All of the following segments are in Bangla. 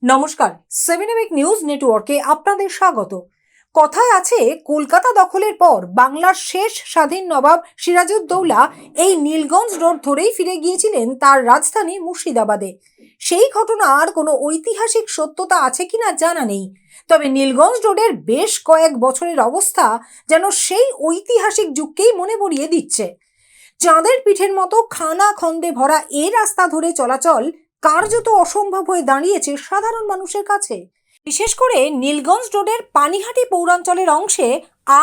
নমস্কার, 7 নিউজ নেটওয়ার্কে আপনাদের স্বাগত। কথায় আছে, কলকাতা দখলের পর বাংলার শেষ স্বাধীন নবাব সিরাজউদ্দৌলা এই নীলগঞ্জ রোড ধরেই ফিরে গিয়েছিলেন তার রাজধানী মুর্শিদাবাদে। সেই ঘটনার কোনো ঐতিহাসিক সত্যতা আছে কিনা জানা নেই, তবে নীলগঞ্জ রোডের বেশ কয়েক বছরের অবস্থা যেন সেই ঐতিহাসিক যুগকেই মনে পড়িয়ে দিচ্ছে। চাঁদের পিঠের মতো খানা খন্দে ভরা এই রাস্তা ধরে চলাচল কার্যত অসম্ভব হয়ে দাঁড়িয়েছে সাধারণ মানুষের কাছে। বিশেষ করে নীলগঞ্জ রোডের পানিহাটি পৌরাঞ্চলের অংশে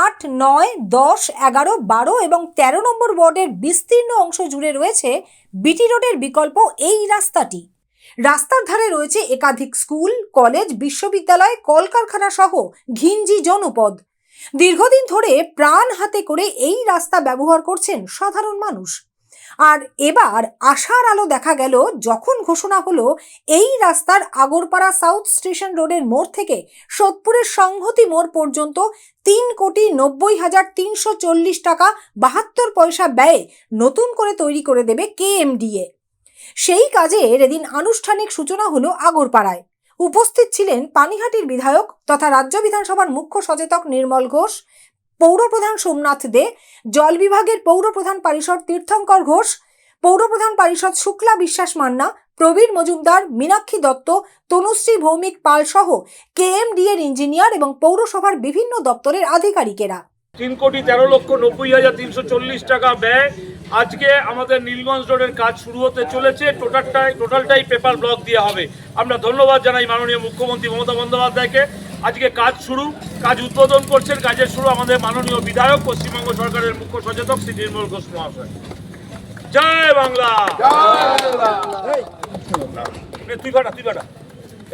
৮, ৯, ১০, ১১, ১২ এবং ১৩ নম্বর ওয়ার্ডের বিস্তীর্ণ অংশ জুড়ে রয়েছে বিটি রোডের বিকল্প এই রাস্তাটি। রাস্তার ধারে রয়েছে একাধিক স্কুল, কলেজ, বিশ্ববিদ্যালয়, কলকারখানা সহ ঘিঞ্জি জনপদ। দীর্ঘদিন ধরে প্রাণ হাতে করে এই রাস্তা ব্যবহার করছেন সাধারণ মানুষ। আর এবার আশার আলো দেখা গেল যখন ঘোষণা হলো এই রাস্তার আগরপাড়া সাউথ স্টেশন রোডের মোড় থেকে সোদপুরের সংহতি মোড় পর্যন্ত ৩,৯০,৩৪০ টাকা ৭২ পয়সা ব্যয়ে নতুন করে তৈরি করে দেবে কেএমডিএ। সেই কাজের এদিন আনুষ্ঠানিক সূচনা হলো আগরপাড়ায়। উপস্থিত ছিলেন পানিহাটির বিধায়ক তথা রাজ্য বিধানসভার মুখ্য সচেতক নির্মল ঘোষ, পৌরপ্রধান সোমনাথ দে, জল বিভাগের পৌরপ্রধান পারিষদ তীর্থঙ্কর ঘোষ, পৌরপ্রধান পারিষদ শুক্লা বিশ্বাস মান্না, প্রবীর মজুমদার, মীনাক্ষী দত্ত, তনুশ্রী ভৌমিক পাল সহ কেএমডিএর ইঞ্জিনিয়ার এবং পৌরসভার বিভিন্ন দপ্তরের আধিকারিকেরা। 3,90,340 টাকা ব্যয় আজকে আমাদের নীলগঞ্জ রোডের কাজ শুরু হতে চলেছে। টোটালটাই পেপার ব্লক দেওয়া হবে। আমরা ধন্যবাদ জানাই মাননীয় মুখ্যমন্ত্রী মমতা বন্দ্যোপাধ্যায়কে। আজকে কাজ উদ্বোধন করছেন, কাজের শুরু আমাদের মাননীয় বিধায়ক, পশ্চিমবঙ্গ সরকারের মুখ্য সচেতক শ্রী নির্মল ঘোষ মহাশয়। জয় বাংলা। তুই ফাটা।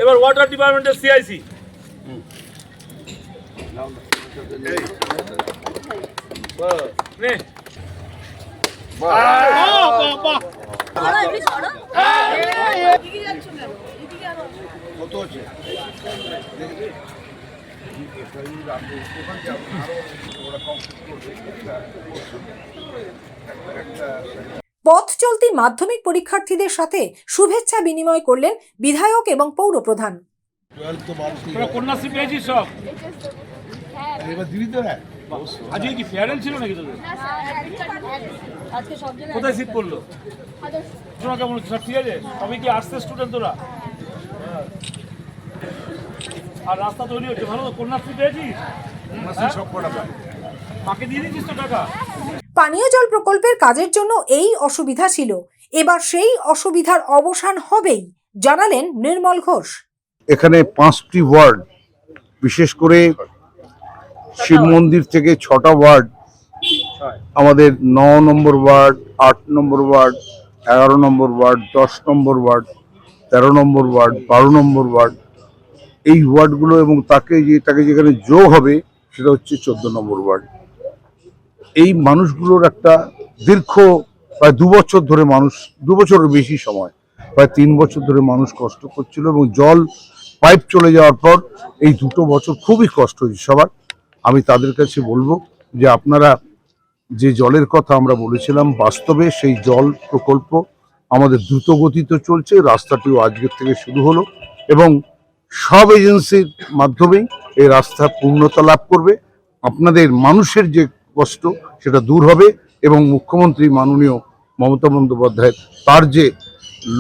এবার ওয়াটার ডিপার্টমেন্টের সিআইসি পথ চলতি মাধ্যমিক পরীক্ষার্থীদের সাথে শুভেচ্ছা বিনিময় করলেন বিধায়ক এবং পৌরপ্রধান। কন্যাশ্রী পেয়েছিস সব? আজকে কি ফেয়ারেল ছিল নাকি তোদের? কোথায় সিট পড়লো? কেমন সব ঠিক আছে? আমি কি আর্টসের স্টুডেন্ট তোরা? আর রাস্তা তৈরি হচ্ছে ভালো? কন্যাশ্রী পেয়েছিস? সব কটা পায়। মাকে দিয়ে দিচ্ছিস তো টাকা? পানীয় জল প্রকল্পের কাজের জন্য এই অসুবিধা ছিল, এবার সেই অসুবিধার অবসান হবেই, জানালেন নির্মল ঘোষ। এখানে 5টি ওয়ার্ড, বিশেষ করে শিব মন্দির থেকে 6টা ওয়ার্ড, আমাদের 9 নম্বর ওয়ার্ড, 8 নম্বর ওয়ার্ড, 11 নম্বর ওয়ার্ড, 10 নম্বর ওয়ার্ড, 13 নম্বর ওয়ার্ড, 12 নম্বর ওয়ার্ড, এই ওয়ার্ডগুলো এবং তাকে যেখানে যোগ হবে সেটা হচ্ছে 14 নম্বর ওয়ার্ড। এই মানুষগুলোর একটা দীর্ঘ প্রায় 2 বছর ধরে 2 বছরের বেশি সময়, প্রায় 3 বছর ধরে মানুষ কষ্ট করছিল এবং জল পাইপ চলে যাওয়ার পর এই 2 বছর খুবই কষ্ট হয়েছে সবার। আমি তাদের কাছে বলবো যে আপনারা যে জলের কথা আমরা বলেছিলাম, বাস্তবে সেই জল প্রকল্প আমাদের দ্রুত গতিতে চলছে। রাস্তাটিও আজকের থেকে শুরু হলো এবং সব এজেন্সির মাধ্যমেই এই রাস্তা পূর্ণতা লাভ করবে। আপনাদের মানুষের যে কষ্ট সেটা দূর হবে এবং মুখ্যমন্ত্রী মাননীয় মমতা বন্দ্যোপাধ্যায় তার যে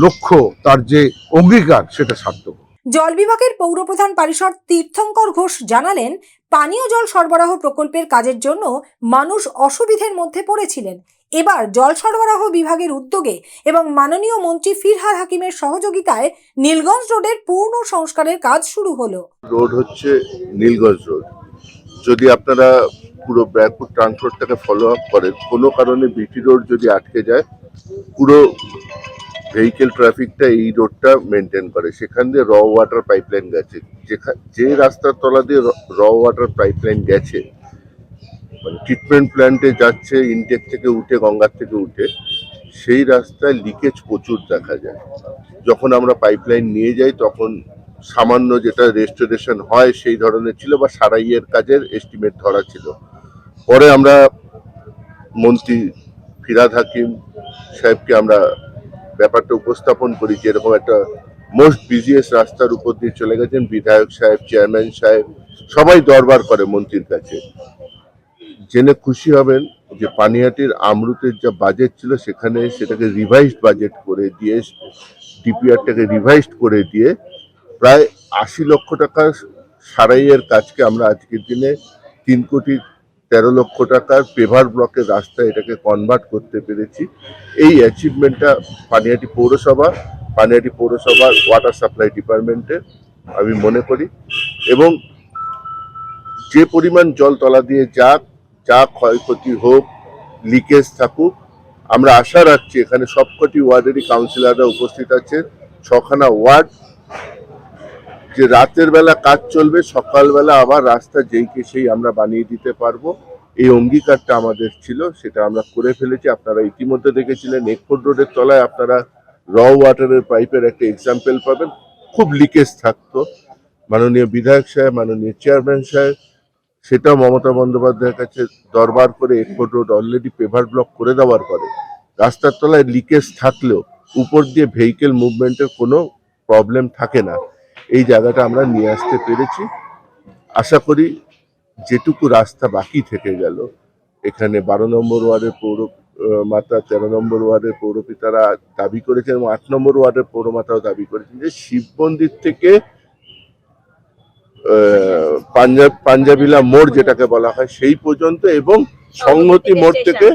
লক্ষ্য, তার যে অঙ্গীকার সেটা সার্থক। জল বিভাগের পৌরপ্রধান পারিষদ তীর্থঙ্কর ঘোষ জানালেন, পানীয় জল সরবরাহ প্রকল্পের কাজের জন্য মানুষ অসুবিধার মধ্যে পড়েছিলেন। এবার জল সরবরাহ বিভাগের উদ্যোগে এবং মাননীয় মন্ত্রী ফিরহাদ হাকিমের সহযোগিতায় নীলগঞ্জ রোডের পূর্ণ সংস্কারের কাজ শুরু হলো। রোড হচ্ছে নীলগঞ্জ রোড। যদি আপনারা পুরো ব্যারাকপুর ট্রান্সপোর্টটাকে ফলো আপ করেন, কোনো কারণে বিটি রোড যদি আটকে যায়, পুরো ভেহিকেল ট্রাফিকটা এই রোডটা মেনটেন করে। সেখান দিয়ে র ওয়াটার পাইপলাইন গেছে, যে রাস্তার তলা দিয়ে র ওয়াটার পাইপলাইন গেছে, মানে ট্রিটমেন্ট প্ল্যান্টে যাচ্ছে, ইনটেক থেকে উঠে, গঙ্গার থেকে উঠে, সেই রাস্তায় লিকেজ প্রচুর দেখা যায়। যখন আমরা পাইপলাইন নিয়ে যাই তখন সামান্য যেটা রেস্টোরেশন হয় সেই ধরনের ছিল, বা সারাইয়ের কাজের এস্টিমেট ধরা ছিল। পরে আমরা মন্ত্রী ফিরহাদ হাকিম সাহেবকে আমরা ব্যাপারটা উপস্থাপন করি যে এরকম একটা মোস্ট বিজিয়েস্ট রাস্তার উপর দিয়ে চলে গেছেন। বিধায়ক সাহেব, চেয়ারম্যান সাহেব সবাই দরবার করে মন্ত্রীর কাছে। জেনে খুশি হবেন যে পানিহাটির আমরুতের যা বাজেট ছিল সেখানে সেটাকে রিভাইজড বাজেট করে দিয়ে, ডিপিআরটাকে রিভাইজড করে দিয়ে প্রায় ৮০ লক্ষ টাকা সারাইয়ের কাজকে আমরা আজকের দিনে ৩,১৩,০০,০০০ টাকার পেভার ব্লকের রাস্তা এটাকে কনভার্ট করতে পেরেছি। এই অ্যাচিভমেন্টটা পানিহাটি পৌরসভার ওয়াটার সাপ্লাই ডিপার্টমেন্টের আমি মনে করি। এবং যে পরিমাণ জল তলা দিয়ে যা ক্ষয়ক্ষতি হোক, লিকেজ থাকুক, আমরা আশা রাখছি এখানে সবকটি ওয়ার্ডেরই কাউন্সিলররা উপস্থিত আছে। 6খানা ওয়ার্ড, যে রাতের বেলা কাজ চলবে, সকালবেলা আবার রাস্তা যেইকে সেই আমরা বানিয়ে দিতে পারবো। এই অঙ্গীকারটা আমাদের ছিল, সেটা আমরা করে ফেলেছি। আপনারা ইতিমধ্যে দেখেছিলেন একফোর্ড রোডের তলায় আপনারা র ওয়াটারের পাইপের একটা এক্সাম্পল পাবেন। খুব লিকেজ থাকতো। মাননীয় বিধায়ক সাহেব, মাননীয় চেয়ারম্যান সাহেব সেটাও মমতা বন্দ্যোপাধ্যায়ের কাছে দরবার করে একফোর্ড রোড অলরেডি পেভার ব্লক করে দেওয়ার পরে রাস্তার তলায় লিকেজ থাকলেও উপর দিয়ে ভেহিকেল মুভমেন্টের কোনো প্রবলেম থাকে না। এই জায়গাটা আমরা নিয়ে আসতে পেরেছি। আশা করি যেটুকু রাস্তা বাকি থেকে গেল, এখানে 12 নম্বর ওয়ার্ডের পৌরমাতা, 13 নম্বর ওয়ার্ডের পৌরপিতারা দাবি করেছেন এবং 8 নম্বর ওয়ার্ডের পৌরমাতাও দাবি করেছেন যে শিব মন্দির থেকে পাঞ্জাবিলা মোড় যেটাকে বলা হয় সেই পর্যন্ত, এবং সংহতি মোড় থেকে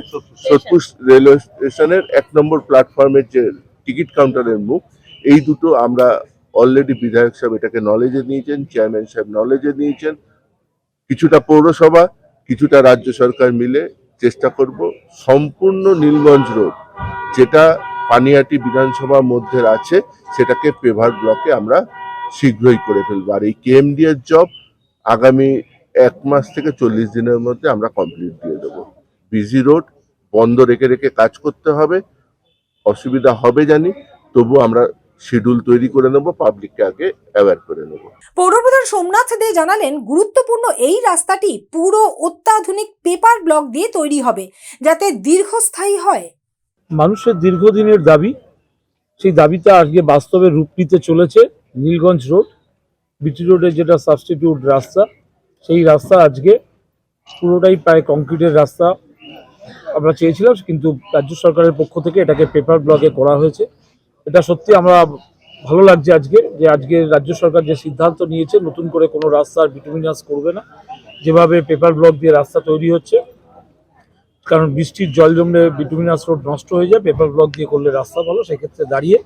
সোদপুর রেলওয়ে স্টেশনের 1 নম্বর প্ল্যাটফর্মের যে টিকিট কাউন্টারের মুখ, এই দুটো আমরা অলরেডি বিধায়ক সাহেব এটাকে নলেজে নিয়েছেন, চেয়ারম্যান সাহেব নলেজে নিয়েছেন। কিছুটা পৌরসভা, কিছুটা রাজ্য সরকার মিলে চেষ্টা করব সম্পূর্ণ নীলগঞ্জ রোড যেটা পানিহাটি বিধানসভার মধ্যে আছে সেটাকে পেভার ব্লকে আমরা শীঘ্রই করে ফেলবো। আর এই কেএমডি এর জব আগামী 1 মাস থেকে 40 দিনের মধ্যে আমরা কমপ্লিট দিয়ে দেবো। বিজি রোড বন্ধ রেখে কাজ করতে হবে, অসুবিধা হবে জানি, তবু আমরা শিডিউল তৈরি করে নেব, পাবলিককে আগে অ্যাওয়্যার করে নেব। পৌরপ্রধান সোমনাথ দে জানালেন, গুরুত্বপূর্ণ এই রাস্তাটি পুরো অত্যাধুনিক পেপার ব্লক দিয়ে তৈরি হবে যাতে দীর্ঘস্থায়ী হয়। মানুষের দীর্ঘদিনের দাবি, সেই দাবিটা আজকে বাস্তবে রূপ নিতে চলেছে। নীলগঞ্জ রোড, বিটি রোডের যেটা সাবস্টিটিউট রাস্তা, সেই রাস্তা আজকে পুরোটাই প্রায় কংক্রিটের রাস্তা আমরা চেয়েছিলাম, কিন্তু রাজ্য সরকারের পক্ষ থেকে এটাকে পেপার ব্লকে করা হয়েছে। এটা সত্যি আমরা ভালো লাগছে আজকে রাজ্য সরকার যে সিদ্ধান্ত নিয়েছে, নতুন করে কোনো রাস্তার বিটুমিনাস করবে না, যেভাবে পেপার ব্লক দিয়ে রাস্তা তৈরি হচ্ছে। কারণ বৃষ্টির জল জমলে বিটুমিনাস রোড নষ্ট হয়ে যায়, পেপার ব্লক দিয়ে করলে রাস্তা ভালো। সেক্ষেত্রে দাঁড়িয়ে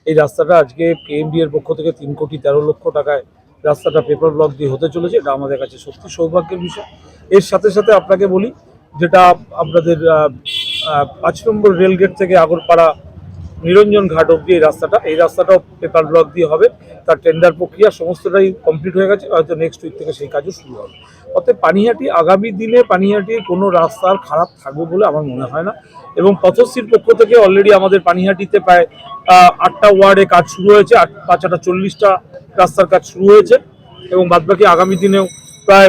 এই রাস্তাটা আজকে কেএমডি এর পক্ষ থেকে 3,13,00,000 টাকায় রাস্তাটা পেপার ব্লক দিয়ে হতে চলেছে। এটা আমাদের কাছে সত্যি সৌভাগ্যের বিষয়। এর সাথে সাথে আপনাকে বলি, যেটা আপনাদের 5 নম্বর রেলগেট থেকে আগরপাড়া নিরঞ্জন ঘাট অব্দি এই রাস্তাটাও পেপার ব্লক দিয়ে হবে। তার টেন্ডার প্রক্রিয়া সমস্তটাই কমপ্লিট হয়ে গেছে, হয়তো নেক্সট উইক থেকে সেই কাজও শুরু হবে। অতএব আগামী দিনে পানিহাটির কোনো রাস্তার খারাপ থাকবে বলে আমার মনে হয় না। এবং পথশ্রীর পক্ষ থেকে অলরেডি আমাদের পানিহাটিতে প্রায় 8টা ওয়ার্ডে কাজ শুরু হয়েছে, 5-8 40টা রাস্তার কাজ শুরু হয়েছে, এবং বাদবাকি আগামী দিনেও প্রায়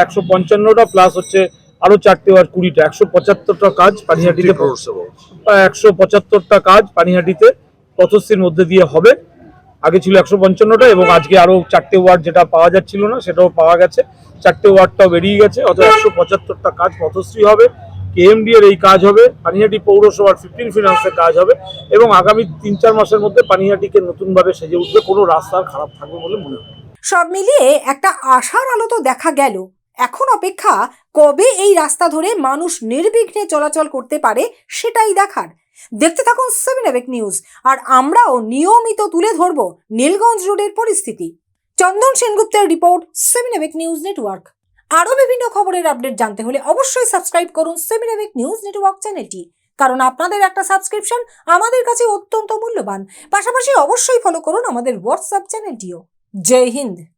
155টা প্লাস হচ্ছে আরো 4টে ওয়ার্ড 20টা 175টা কাজ পানিহাটিতে, 175টা কাজ পানিহাটিতে পথশ্রীর মধ্যে দিয়ে হবে। আগে ছিল 155টা, এবং আজকে আরো 4টে ওয়ার্ড যেটা পাওয়া যাচ্ছিল না সেটাও পাওয়া গেছে, 4টে ওয়ার্ডটাও বেরিয়ে গেছে। অর্থাৎ 175টা কাজ পথশ্রী হবে, কেএমডি এর এই কাজ হবে, পানিহাটি পৌরসভার 15 ফিনান্সের কাজ হবে, এবং আগামী 3-4 মাসের মধ্যে পানিহাটিকে নতুনভাবে সেজে উঠবে। কোনো রাস্তার খারাপ থাকবে বলে মনে হয়। সব মিলিয়ে একটা আশার আলো তো দেখা গেল। এখন অপেক্ষা কবে এই রাস্তা ধরে মানুষ নির্বিঘ্নে চলাচল করতে পারে সেটাই দেখার। দেখতে থাকুন 7 এবেক নিউজ, আর আমরাও নিয়মিত তুলে ধরব নীলগঞ্জ রোডের পরিস্থিতি। চন্দন সেনগুপ্তের রিপোর্ট, 7 এবেক নিউজ নেটওয়ার্ক। আরও বিভিন্ন খবরের আপডেট জানতে হলে অবশ্যই সাবস্ক্রাইব করুন 7 এবেক নিউজ নেটওয়ার্ক চ্যানেলটি, কারণ আপনাদের একটা সাবস্ক্রিপশন আমাদের কাছে অত্যন্ত মূল্যবান। পাশাপাশি অবশ্যই ফলো করুন আমাদের হোয়াটসঅ্যাপ চ্যানেলটিও। জয় হিন্দ।